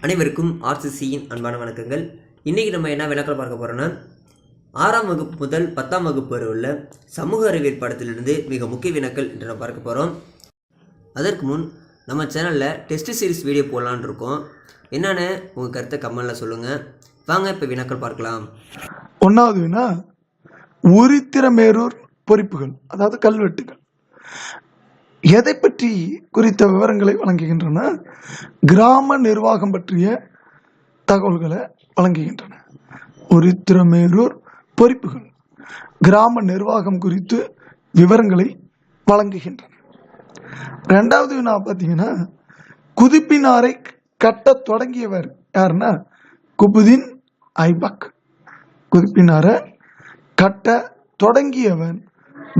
அனைவருக்கும் ஆர்சிசியின் அன்பான வணக்கங்கள். இன்றைக்கி நம்ம என்ன விளக்கம் பார்க்க போகிறோன்னா, 6ஆம் வகுப்பு முதல் 10ஆம் வகுப்பு வரை உள்ள சமூக அறிவியல் பாடத்திலிருந்து மிக முக்கிய வினாக்கள் என்று நம்ம பார்க்க போகிறோம். அதற்கு முன் நம்ம சேனலில் டெஸ்ட் சீரிஸ் வீடியோ போடலான்னு இருக்கோம். என்னென்னு உங்கள் கருத்தை கமெண்டில் சொல்லுங்கள். வாங்க இப்போ வினாக்கள் பார்க்கலாம். 1வது வினா, உரித்திரமேரூர் பொறிப்புகள் அதாவது கல்வெட்டுகள் எதை பற்றி குறித்த விவரங்களை வழங்குகின்றன? கிராம நிர்வாகம் பற்றிய தகவல்களை வழங்குகின்றன. உரித்திரமேரூர் பொறிப்புகள் கிராம நிர்வாகம் குறித்து விவரங்களை வழங்குகின்றன. 2வது வினா பார்த்தீங்கன்னா, குதுப்பினாரை கட்ட தொடங்கியவர் யாருன்னா குபுதீன் ஐபக். குதுப்பினாரை கட்ட தொடங்கியவன்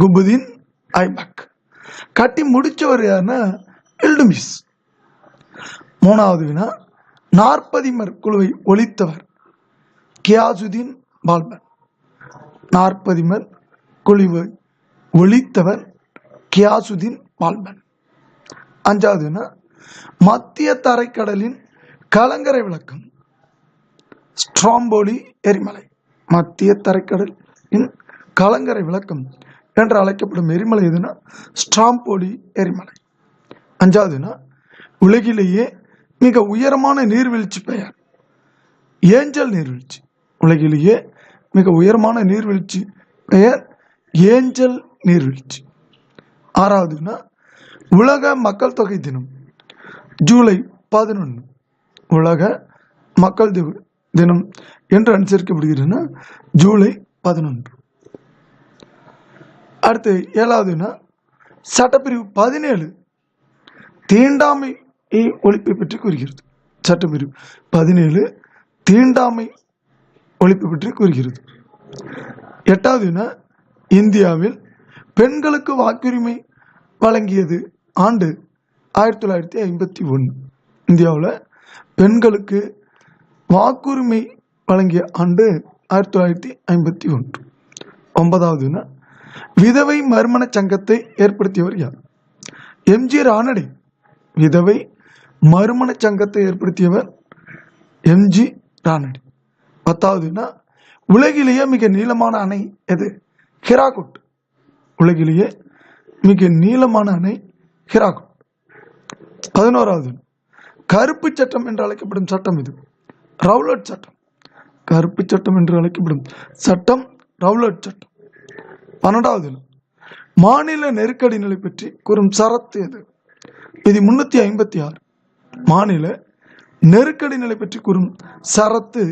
குபுதீன் ஐபக். கட்டி முடிச்சவர் யாருன்னா இல்டுமிஸ். 3வது வினா, நாற்பதிமர் குழுவை ஒழித்தவர் கியாசுதீன் பால்பன். நாற்பதிமர் குழுவை ஒழித்தவர் கியாசுதீன் பால்பன். 5வது வினா, மத்திய தரைக்கடலின் கலங்கரை விளக்கம் ஸ்ட்ராம்போலி எரிமலை. மத்திய தரைக்கடலின் கலங்கரை விளக்கம் என்று அழைக்கப்படும் எரிமலை எதுனா ஸ்ட்ராம்போலி எரிமலை. 5வதுனா, உலகிலேயே மிக உயரமான நீர்வீழ்ச்சி பெயர் ஏஞ்சல் நீர்வீழ்ச்சி. உலகிலேயே மிக உயரமான நீர்வீழ்ச்சி பெயர் ஏஞ்சல் நீர்வீழ்ச்சி. 6வதுனா, உலக மக்கள் தொகை தினம் ஜூலை 11. உலக மக்கள் தினம் என்று அனுசரிக்கப்படுகிறது ஜூலை 11. அடுத்து 7வதுனா, சட்டப்பிரிவு 17 தீண்டாமை ஒழிப்பை பற்றி கூறுகிறது. சட்டப்பிரிவு 17 தீண்டாமை ஒழிப்பு பற்றி கூறுகிறது. 8வதுனா, இந்தியாவில் பெண்களுக்கு வாக்குரிமை வழங்கியது ஆண்டு 1951. இந்தியாவில் பெண்களுக்கு வாக்குரிமை வழங்கிய ஆண்டு 1951. 9வதுனா, விதவை மறுமண சங்கத்தை ஏற்படுத்தியவர் யார்? எம்ஜி ரானடே. விதவை மறுமண சங்கத்தை ஏற்படுத்தியவர் எம்ஜி ரானடே. 10வதுனா, உலகிலேயே மிக நீளமான அணை எது? ஹிராகுட். உலகிலேயே மிக நீளமான அணை ஹிராகுட். 11வது, கருப்பு சட்டம் என்று அழைக்கப்படும் சட்டம் இது ரவுலட் சட்டம். கருப்பு சட்டம் என்று அழைக்கப்படும் சட்டம் ரவுலட் சட்டம். 12வது, மாநில நெருக்கடி நிலை பற்றி கூறும் சரத்து எது? விதி 356. மாநில நெருக்கடி நிலை பற்றி கூறும் சரத்து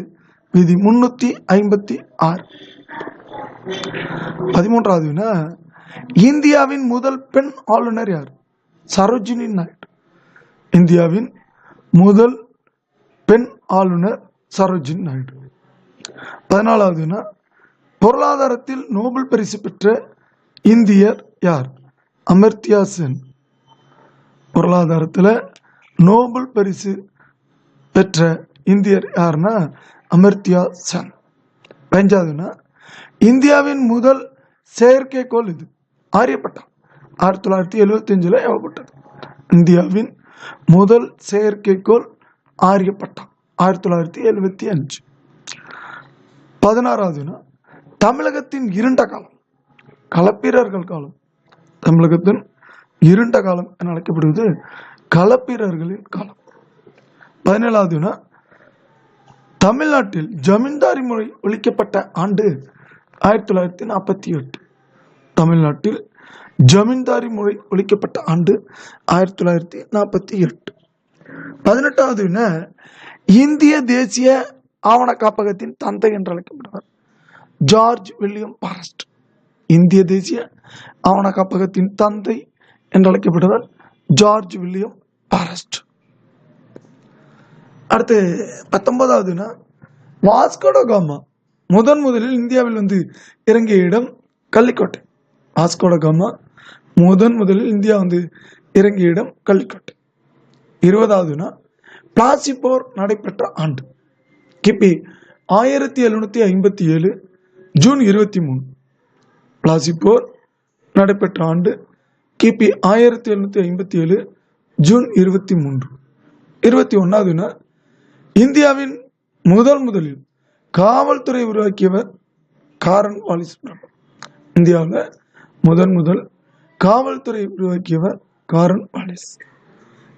விதி 356. 13வதுனா, இந்தியாவின் முதல் பெண் ஆளுநர் யார்? சரோஜினி நாயுடு. இந்தியாவின் முதல் பெண் ஆளுநர் சரோஜினி நாயுடு. 14வதுனா, பொருளாதாரத்தில் நோபல் பரிசு பெற்ற இந்தியர் யார்? அமர்த்தியா சென். பொருளாதாரத்தில் நோபல் பரிசு பெற்ற இந்தியர் யாருன்னா அமர்த்தியா சென். 15வதுனா, இந்தியாவின் முதல் செயற்கைக்கோள் இது ஆரியப்பட்டா. 1975 ஏவப்பட்டது. இந்தியாவின் முதல் செயற்கைக்கோள் ஆரியப்பட்டா 1975. 16வதுனா, தமிழகத்தின் இருண்ட காலம் களப்பிரர்கள் காலம். தமிழகத்தின் இருண்ட காலம் என அழைக்கப்படுவது களப்பிரர்களின் காலம். 17வதுனா, தமிழ்நாட்டில் ஜமீன்தாரி முறை ஒழிக்கப்பட்ட ஆண்டு 1948. தமிழ்நாட்டில் ஜமீன்தாரி முறை ஒழிக்கப்பட்ட ஆண்டு 1948. 18வதுனா, இந்திய தேசிய ஆவண காப்பகத்தின் தந்தை என்று அழைக்கப்படுவார் ஜார்ஜ் வில்லியம் ஃபாரஸ்ட். இந்திய தேசிய ஆவண காப்பகத்தின் தந்தை என்று அழைக்கப்படுவார் ஜார்ஜ் வில்லியம் ஃபாரஸ்ட். அடுத்து 19வதுனா, வாஸ்கோட காமா முதலில் இந்தியாவில் இறங்கிய இடம் கள்ளிக்கோட்டை. வாஸ்கோட காமா முதலில் இந்தியா இறங்கிய இடம் கள்ளிக்கோட்டை. 20வதுனா, பிளாசி போர் நடைபெற்ற ஆண்டு கிபி 1757 ஜூன் 23. பிளாசி போர் நடைபெற்ற ஆண்டு கிபி 1757 ஜூன் 23. 21வதுனா, இந்தியாவின் முதலில் காவல்துறை உருவாக்கியவர் காரன் வாலிஸ் பிரபு. இந்தியாவில் முதல் காவல்துறை உருவாக்கியவர் காரன் வாலிஸ்.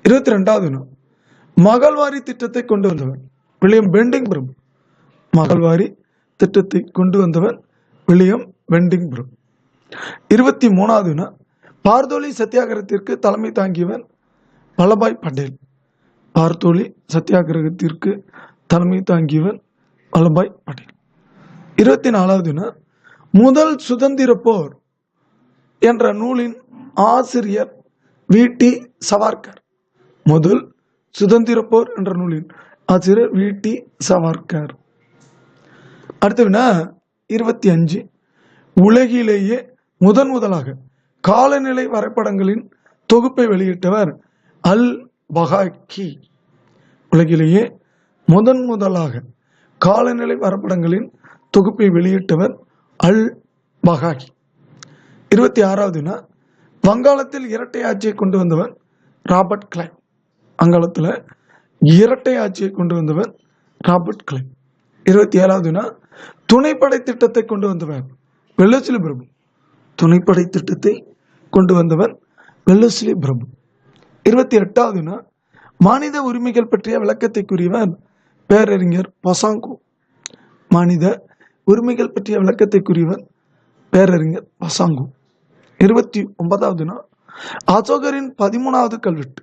22வது நாள் மகள்வாரி திட்டத்தை கொண்டு வந்தவர் வில்லியம் பெண்டிங் பிரபு. மகள்வாரி திட்டத்தை கொண்டு வந்தவர் வில்லியம் பெண்டிங் பிரபு. 23வது நாள் பார்தோலி சத்தியாகிரகத்திற்கு தலைமை தாங்கியவர் வல்லபாய் பட்டேல். பார்தோலி சத்தியாகிரகத்திற்கு தலைமை தாங்கியவர் வல்லபாய் பட்டேல். 24வது நாள் முதல் சுதந்திர போர் என்ற நூலின் ஆசிரியர் வி.டி. சவார்கர். முதல் சுதந்திர போர் என்ற நூலின் ஆசிரியர் வி.டி. சவார்கர். அடுத்ததுனா 25 உலகிலேயே முதலாக காலநிலை வரைபடங்களின் தொகுப்பை வெளியிட்டவர் அல் பகாக்கி. உலகிலேயே முதலாக காலநிலை வரைபடங்களின் தொகுப்பை வெளியிட்டவர் அல் பகாக்கி. 26வது நாள் வங்காளத்தில் இரட்டை ஆட்சியை கொண்டு வந்தவர் ராபர்ட் கிளைவ். வங்காளத்தில் இரட்டை ஆட்சியை கொண்டு வந்தவர் ராபர்ட் கிளைவ். 27வது நாள் துணைப்படை திட்டத்தை கொண்டு வந்தவர் வெல்லஸ்லி பிரபு. துணைப்படை திட்டத்தை கொண்டு வந்தவர் வெல்லஸ்லி பிரபு. 28வது நாள் மனித உரிமைகள் பற்றிய விளக்கத்தை கூறியவர் பேரறிஞர் பசாங்கோ. மனித உரிமைகள் பற்றிய விளக்கத்தை கூறியவர் பேரறிஞர் பசாங்கோ. 29வது நாள் அசோகரின் 13வது கல்வெட்டு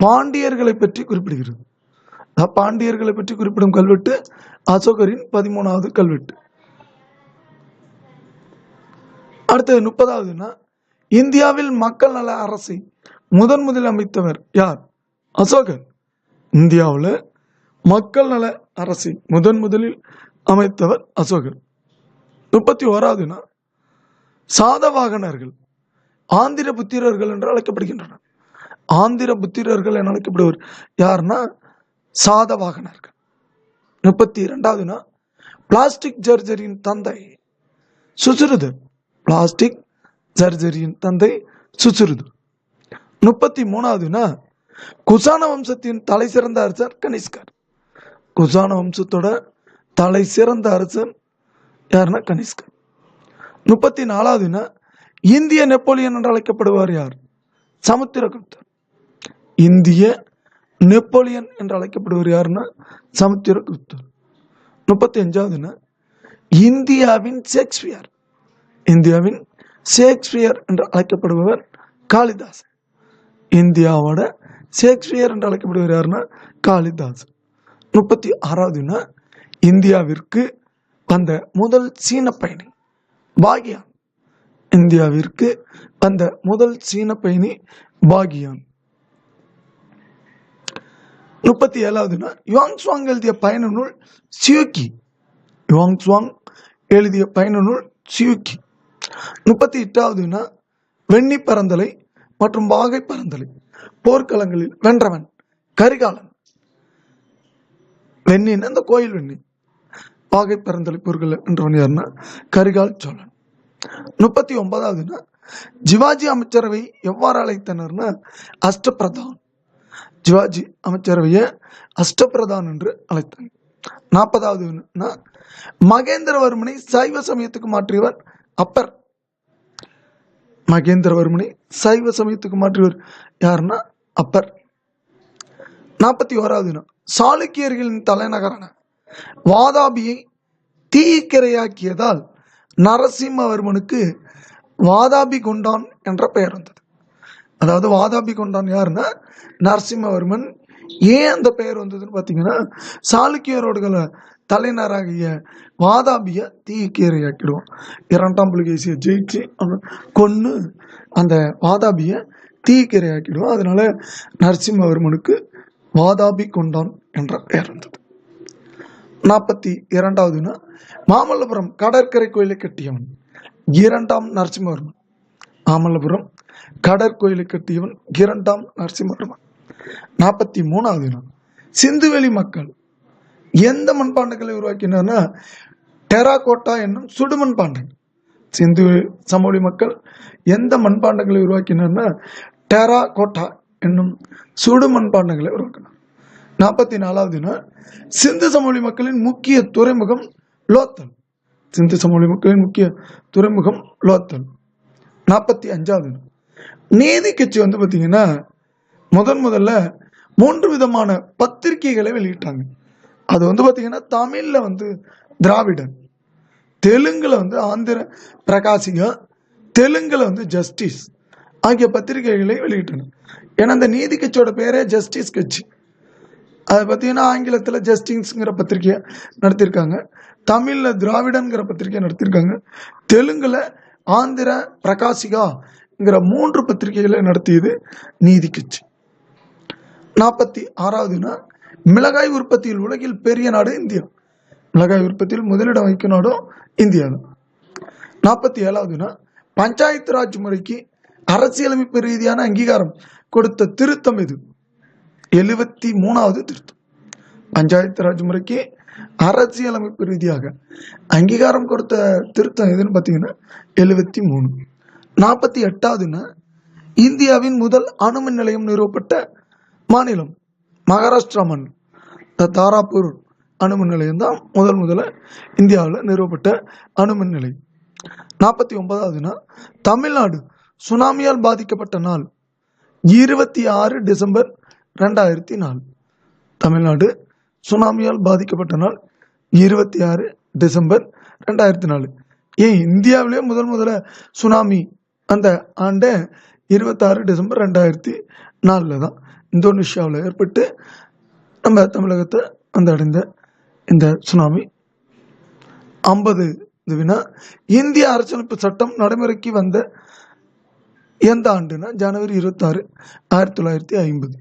பாண்டியர்களை பற்றி குறிப்பிடுகிறது. பாண்டியர்களை பற்றி குறிப்பிடும் கல்வெட்டு அசோகரின் 13வது கல்வெட்டு. அடுத்தது 30வது நாள் இந்தியாவில் மக்கள் நல அரசை முதலில் அமைத்தவர் யார்? அசோகர். இந்தியாவில் மக்கள் நல அரசை முதலில் அமைத்தவர் அசோகர். 31வது நாள் சாதவாகனர்கள் ஆந்திர புத்திரர்கள் என்று அழைக்கப்படுகின்றனர். ஆந்திர புத்திரர்கள் என அழைக்கப்படுவர் யாருன்னா சாதவாகனர்கள். 32வது நாள் பிளாஸ்டிக் சர்ஜரியின் தந்தை சுசுருதர். பிளாஸ்டிக் சர்ஜரியின் தந்தை சுசுருதர். 33வது நாள் குசான வம்சத்தின் தலை சிறந்த அரசர் கனிஷ்கர். குசான வம்சத்தோட தலை சிறந்த அரசர் யாருன்னா கனிஷ்கர். 34வது நாள் இந்திய நெப்போலியன் என்று அழைக்கப்படுவார் யார்? சமுத்திரகுப்தர். இந்திய நெப்போலியன் என்று அழைக்கப்படுவார் யாருன்னா சமுத்திரகுப்தர். 35வது நாள் இந்தியாவின் ஷேக்ஸ்பியர். இந்தியாவின் ஷேக்ஸ்பியர் என்று அழைக்கப்படுபவர் காளிதாஸ். இந்தியாவோட ஷேக்ஸ்பியர் என்று அழைக்கப்படுவார் யாருன்னா காளிதாஸ். 36வது நாள் இந்தியாவிற்கு வந்த முதல் சீன பயணி பாகியான். இந்தியாவிற்கு வந்த முதல் சீன பயணி பாகியான். 37வது நாள் யுவாங்சுவாங் எழுதிய பயண நூல் சியூக்கி. யுவாங்சுவாங் எழுதிய பயண நூல் சியூக்கி. 38வது நாள் வெண்ணி பரந்தலை மற்றும் வாகை பரந்தலை போர்க்களங்களில் வென்றவன் கரிகாலன். வெண்ணின் அந்த கோயில் வெண்ணி. வாகை பரந்தலை போர்கள் வென்றவன் யாருன்னா கரிகால் சோழன். 39வது நாள் சிவாஜி அமைச்சரவை எவ்வாறு அழைத்தனர்னா அஷ்டபிரதான். சிவாஜி அமைச்சரவையை அஷ்டபிரதான் என்று அழைத்தாங்க. 40வது நாள் மகேந்திரவர்மனை சைவ சமயத்துக்கு மாற்றியவர் அப்பர். மகேந்திரவர்மனை சைவ சமயத்துக்கு மாற்றியவர் யாருன்னா அப்பர். 41வது நாள் சாளுக்கியர்களின் தலைநகரான வாதாபியை தீக்கிரையாக்கியதால் நரசிம்மவர்மனுக்கு வாதாபி கொண்டான் என்ற பெயர் வந்தது. அதாவது வாதாபி கொண்டான் யாருன்னா நரசிம்மவர்மன். ஏன் அந்த பெயர் வந்ததுன்னு பார்த்தீங்கன்னா சாளுக்கியரோடுகளை தலைநராகிய வாதாபியை தீக்கிரையாக்கிடுவான். 2ஆம் புலிகேசியை ஜெயிச்சு கொன்று அந்த வாதாபியை தீக்கிரையாக்கிடுவான். அதனால நரசிம்மவர்மனுக்கு வாதாபி கொண்டான் என்ற பெயர் வந்தது. 42வது நாள் மாமல்லபுரம் கடற்கரை கோயிலை கட்டியவன் 2ஆம் நரசிம்மவர்மன். மாமல்லபுரம் கடற்கோயிலை கட்டியவன் 2ஆம் நரசிம்மவர்மன். 43வது நாள் சிந்துவெளி மக்கள் எந்த மண்பாண்டங்களை உருவாக்கினார்னா டெராகோட்டா என்னும் சுடுமண் பாண்டங்கள். சிந்து சமவெளி மக்கள் எந்த மண்பாண்டங்களை உருவாக்கினார்னா டெராகோட்டா என்னும் சுடுமண் பாண்டங்களை உருவாக்கினார். 44வது சிந்து சமவெளி மக்களின் முக்கிய துறைமுகம் லோத்தல். சிந்து சமவெளி மக்களின் முக்கிய துறைமுகம் லோத்தல். 45வது நீதி கட்சி பார்த்தீங்கன்னா முதல்ல 3 விதமான பத்திரிகைகளை வெளியிட்டாங்க. அது பார்த்தீங்கன்னா தமிழ்ல திராவிடன், தெலுங்குல ஆந்திர பிரகாசிகா, தெலுங்குல ஜஸ்டிஸ் ஆகிய பத்திரிகைகளை வெளியிட்டனர். ஏன்னா அந்த நீதி கட்சியோட பேரே ஜஸ்டிஸ் கட்சி. அது பார்த்தீங்கன்னா ஆங்கிலத்தில் ஜஸ்டிஸ்ங்கிற பத்திரிகையை நடத்தியிருக்காங்க, தமிழில் திராவிடன்கிற பத்திரிகையை நடத்தியிருக்காங்க, தெலுங்குல ஆந்திர பிரகாசிகாங்கிற 3 பத்திரிகைகளை நடத்தியது நீதி கட்சி. 46வது மிளகாய் உற்பத்தியில் உலகில் பெரிய நாடு இந்தியா. மிளகாய் உற்பத்தியில் முதலிடம் வகிக்கும் நாடும் இந்தியா தான். 47வது பஞ்சாயத்து ராஜ் முறைக்கு அரசியலமைப்பு ரீதியான அங்கீகாரம் கொடுத்த திருத்தம் இது. 73வது திருத்தம். பஞ்சாயத்து ராஜ் முறைக்கு அரசியலமைப்பு ரீதியாக அங்கீகாரம் கொடுத்த திருத்தம் எதுன்னு பார்த்தீங்கன்னா 73. 48வது இந்தியாவின் முதல் அணுமின் நிலையம் நிறுவப்பட்ட மாநிலம் மகாராஷ்டிரா மாநிலம். தாராப்பூர் அணுமின் நிலையம் தான் முதல்ல இந்தியாவில் நிறுவப்பட்ட அணுமின் நிலையம். 49வது தமிழ்நாடு சுனாமியால் பாதிக்கப்பட்ட நாள் 26 டிசம்பர் 2004. தமிழ்நாடு சுனாமியால் பாதிக்கப்பட்ட நாள் 26 டிசம்பர் 2004. ஏன் இந்தியாவிலே முதல்ல சுனாமி அந்த ஆண்டு 26 டிசம்பர் 2004 தான் இந்தோனேஷியாவில் ஏற்பட்டு நம்ம தமிழகத்தை அடைந்த இந்த சுனாமி. 50 இந்திய அரசியலமைப்பு சட்டம் நடைமுறைக்கு வந்த எந்த ஆண்டுனா ஜனவரி 26, 1950.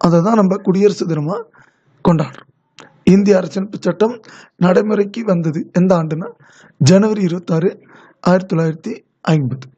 அதை தான் நம்ம குடியரசு தினமாக கொண்டாடுறோம். இந்திய அரசியலமைப்பு சட்டம் நடைமுறைக்கு வந்தது எந்த ஆண்டுனா ஜனவரி 26, 1950.